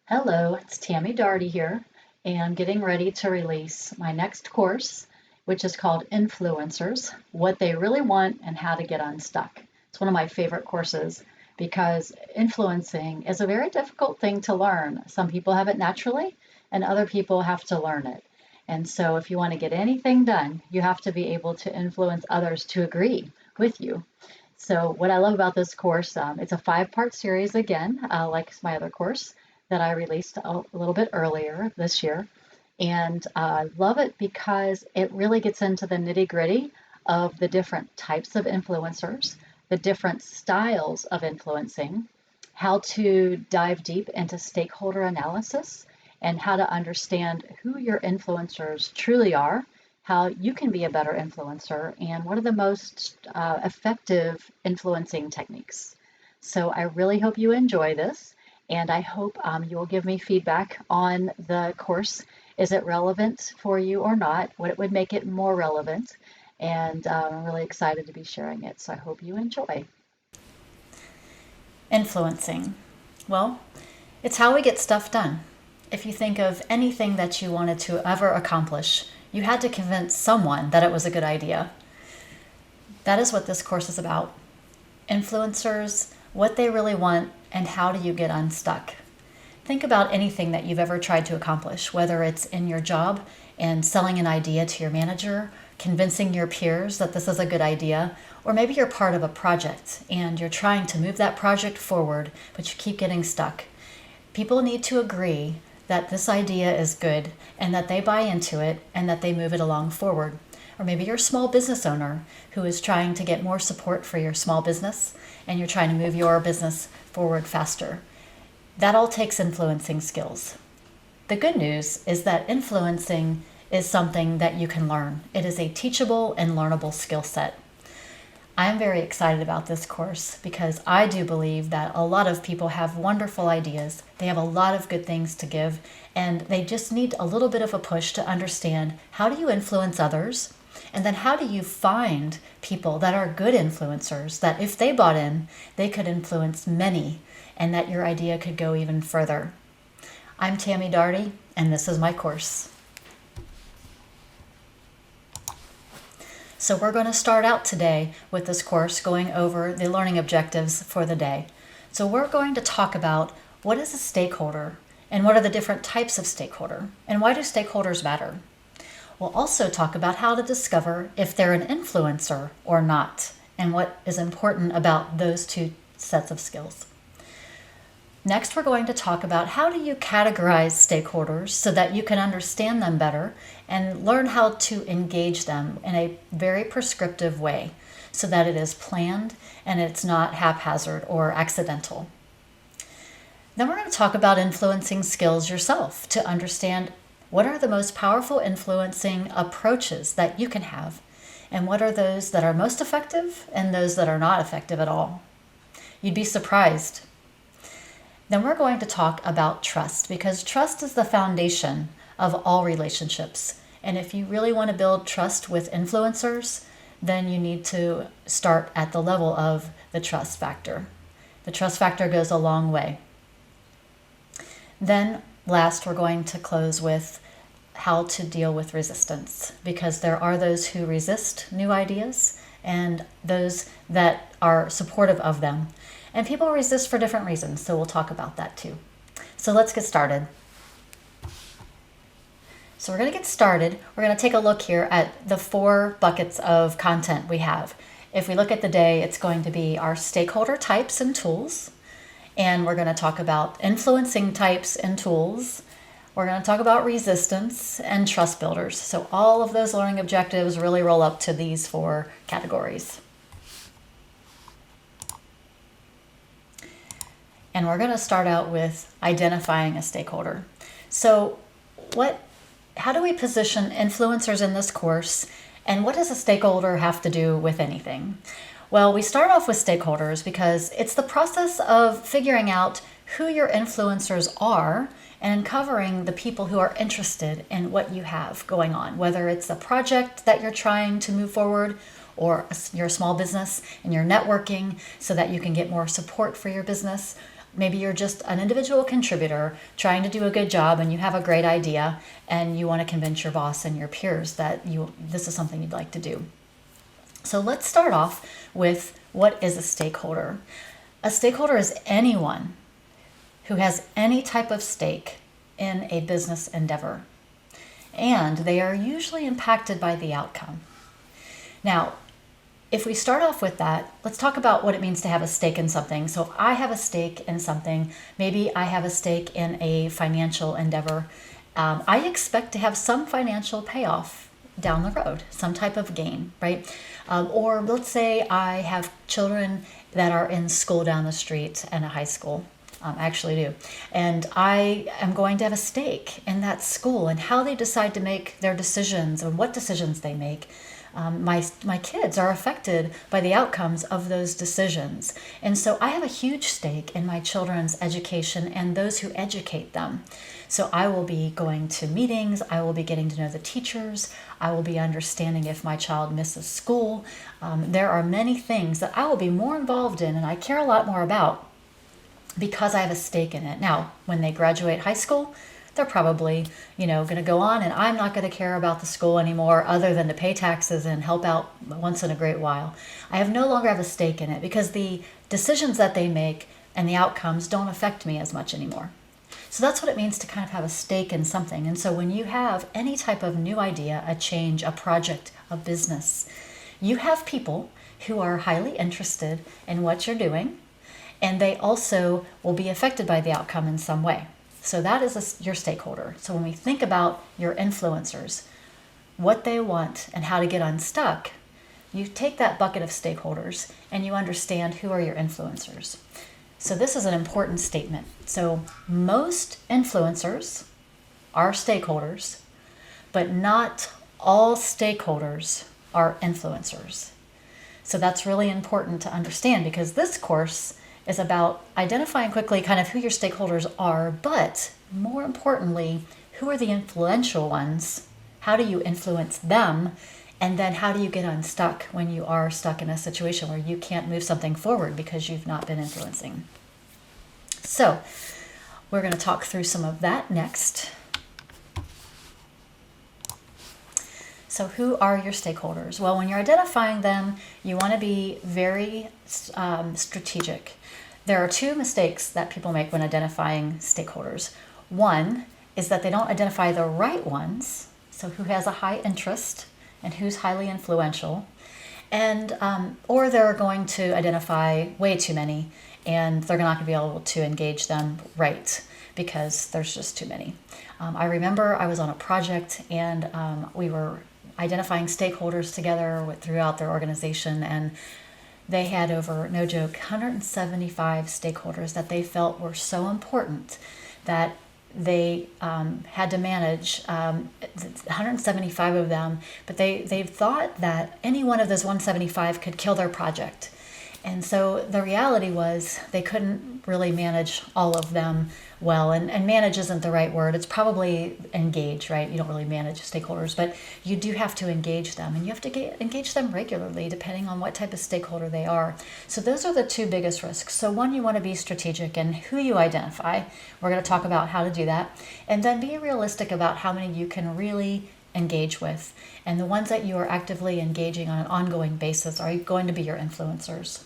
Hello, it's Tammy Darty here, and getting ready to release my next course, which is called Influencers: What They Really Want and How to Get Unstuck. It's one of my favorite courses because influencing is a very difficult thing to learn. Some people have it naturally, and other people have to learn it. And so, if you want to get anything done, you have to be able to influence others to agree with you. So, what I love about this course, it's a five-part series again, like my other course that I released a little bit earlier this year. And I love it because it really gets into the nitty-gritty of the different types of influencers, the different styles of influencing, how to dive deep into stakeholder analysis, and how to understand who your influencers truly are, how you can be a better influencer, and what are the most effective influencing techniques. So I really hope you enjoy this, and I hope you'll give me feedback on the course. Is it relevant for you or not? What it would make it more relevant? And I'm really excited to be sharing it. So I hope you enjoy. Influencing. Well, it's how we get stuff done. If you think of anything that you wanted to ever accomplish, you had to convince someone that it was a good idea. That is what this course is about. Influencers, what they really want, and how do you get unstuck. Think about anything that you've ever tried to accomplish, whether it's in your job and selling an idea to your manager, convincing your peers that this is a good idea, or maybe you're part of a project and you're trying to move that project forward, but you keep getting stuck. People need to agree that this idea is good and that they buy into it and that they move it along forward. Or maybe you're a small business owner who is trying to get more support for your small business and you're trying to move your business forward faster. That all takes influencing skills. The good news is that influencing is something that you can learn. It is a teachable and learnable skill set. I am very excited about this course because I do believe that a lot of people have wonderful ideas. They have a lot of good things to give, and they just need a little bit of a push to understand how do you influence others, and then how do you find people that are good influencers that if they bought in, they could influence many, and that your idea could go even further. I'm Tammy Darty, and this is my course. So we're going to start out today with this course going over the learning objectives for the day. So we're going to talk about what is a stakeholder and what are the different types of stakeholder and why do stakeholders matter. We'll also talk about how to discover if they're an influencer or not and what is important about those two sets of skills. Next, we're going to talk about how do you categorize stakeholders so that you can understand them better and learn how to engage them in a very prescriptive way so that it is planned and it's not haphazard or accidental. Then we're going to talk about influencing skills yourself to understand what are the most powerful influencing approaches that you can have and what are those that are most effective and those that are not effective at all. You'd be surprised. Then we're going to talk about trust because trust is the foundation of all relationships. And if you really want to build trust with influencers, then you need to start at the level of the trust factor. The trust factor goes a long way. Then last, we're going to close with how to deal with resistance because there are those who resist new ideas and those that are supportive of them. And people resist for different reasons, so we'll talk about that too. So let's get started. So we're going to get started. We're going to take a look here at the 4 buckets of content we have. If we look at the day, it's going to be our stakeholder types and tools. And we're going to talk about influencing types and tools. We're going to talk about resistance and trust builders. So all of those learning objectives really roll up to these 4 categories. And we're going to start out with identifying a stakeholder. So how do we position influencers in this course, and what does a stakeholder have to do with anything? Well, we start off with stakeholders because it's the process of figuring out who your influencers are and uncovering the people who are interested in what you have going on, whether it's a project that you're trying to move forward or you're a small business and you're networking so that you can get more support for your business. Maybe you're just an individual contributor trying to do a good job and you have a great idea and you want to convince your boss and your peers that this is something you'd like to do. So let's start off with, what is a stakeholder? A stakeholder is anyone who has any type of stake in a business endeavor, and they are usually impacted by the outcome. Now, if we start off with that, let's talk about what it means to have a stake in something. So if I have a stake in something, maybe I have a stake in a financial endeavor, I expect to have some financial payoff down the road, some type of gain, right? Or let's say I have children that are in school down the street and a high school. I actually do. And I am going to have a stake in that school and how they decide to make their decisions and what decisions they make. My kids are affected by the outcomes of those decisions. And so I have a huge stake in my children's education and those who educate them. So I will be going to meetings, I will be getting to know the teachers, I will be understanding if my child misses school. There are many things that I will be more involved in and I care a lot more about because I have a stake in it. Now, when they graduate high school, they're probably, going to go on, and I'm not going to care about the school anymore other than to pay taxes and help out once in a great while. I no longer have a stake in it because the decisions that they make and the outcomes don't affect me as much anymore. So that's what it means to kind of have a stake in something. And so when you have any type of new idea, a change, a project, a business, you have people who are highly interested in what you're doing, and they also will be affected by the outcome in some way. So that is your stakeholder. So when we think about your influencers, what they want and how to get unstuck, you take that bucket of stakeholders and you understand who are your influencers. So this is an important statement. So most influencers are stakeholders, but not all stakeholders are influencers. So that's really important to understand because this course is about identifying quickly kind of who your stakeholders are, but more importantly, who are the influential ones? How do you influence them? And then how do you get unstuck when you are stuck in a situation where you can't move something forward because you've not been influencing? So we're going to talk through some of that next. So who are your stakeholders? Well, when you're identifying them, you want to be very strategic. There are two mistakes that people make when identifying stakeholders. One is that they don't identify the right ones, so who has a high interest and who's highly influential, and or they're going to identify way too many, and they're not going to be able to engage them right because there's just too many. I remember I was on a project and we were identifying stakeholders together throughout their organization, and they had over, no joke, 175 stakeholders that they felt were so important that they had to manage 175 of them, but they thought that any one of those 175 could kill their project. And so the reality was they couldn't really manage all of them well, and manage isn't the right word. It's probably engage, right? You don't really manage stakeholders, but you do have to engage them, and you have to engage them regularly depending on what type of stakeholder they are. So those are the two biggest risks. So one, you want to be strategic in who you identify. We're going to talk about how to do that, and then be realistic about how many you can really engage with. And the ones that you are actively engaging on an ongoing basis are going to be your influencers.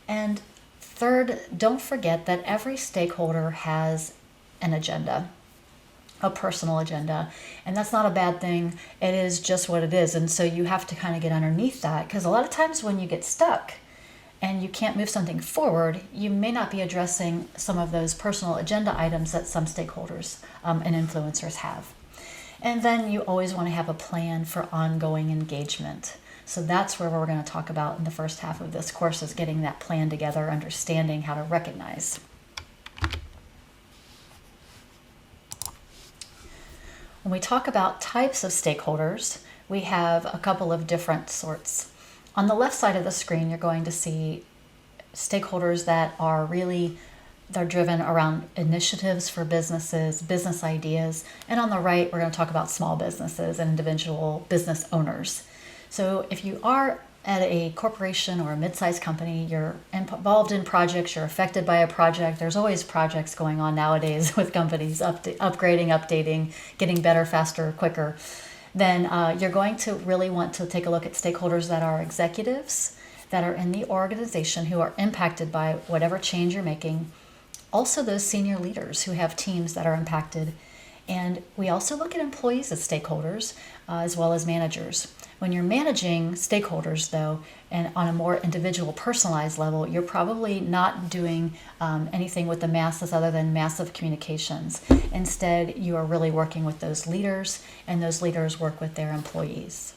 And third, don't forget that every stakeholder has an agenda, a personal agenda, and that's not a bad thing. It is just what it is. And so you have to kind of get underneath that, because a lot of times when you get stuck and you can't move something forward, you may not be addressing some of those personal agenda items that some stakeholders and influencers have. And then you always want to have a plan for ongoing engagement. So that's where we're going to talk about in the first half of this course, is getting that plan together, understanding how to recognize. When we talk about types of stakeholders, we have a couple of different sorts. On the left side of the screen, you're going to see stakeholders that are really, they're driven around initiatives for businesses, business ideas. And on the right, we're going to talk about small businesses and individual business owners. So if you are at a corporation or a mid-sized company, you're involved in projects, you're affected by a project. There's always projects going on nowadays with companies upgrading, updating, getting better, faster, quicker. Then you're going to really want to take a look at stakeholders that are executives, that are in the organization who are impacted by whatever change you're making. Also those senior leaders who have teams that are impacted. And we also look at employees as stakeholders, as well as managers. When you're managing stakeholders, though, and on a more individual, personalized level, you're probably not doing anything with the masses other than massive communications. Instead, you are really working with those leaders, and those leaders work with their employees.